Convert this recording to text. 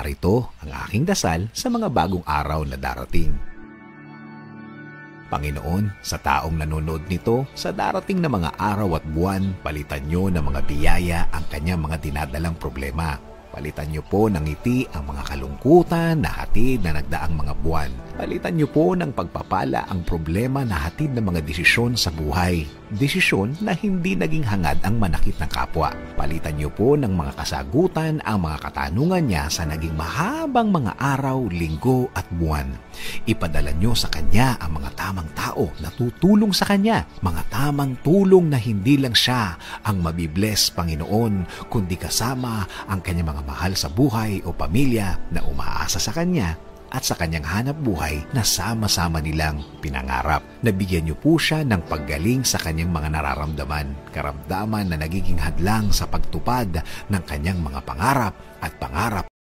narito ang aking dasal sa mga bagong araw na darating. Panginoon, sa taong nanonood nito, sa darating na mga araw at buwan, palitan niyo ng mga biyaya ang kanyang mga dinadalang problema. Palitan niyo po ng ngiti ang mga kalungkutan na hatid na nagdaang mga buwan. Palitan niyo po ng pagpapala ang problema na hatid ng mga desisyon sa buhay. Desisyon na hindi naging hangad ang manakit ng kapwa. Palitan niyo po ng mga kasagutan ang mga katanungan niya sa naging mahabang mga araw, linggo at buwan. Ipadala niyo sa kanya ang mga tamang tao na tutulong sa kanya. Mga tamang tulong na hindi lang siya ang mabibless, Panginoon, kundi kasama ang kanyang mga mahal sa buhay o pamilya na umaasa sa kanya at sa kanyang hanap buhay na sama-sama nilang pinangarap. Nabigyan niyo po siya ng paggaling sa kanyang mga nararamdaman, karamdaman na nagiging hadlang sa pagtupad ng kanyang mga pangarap at pangarap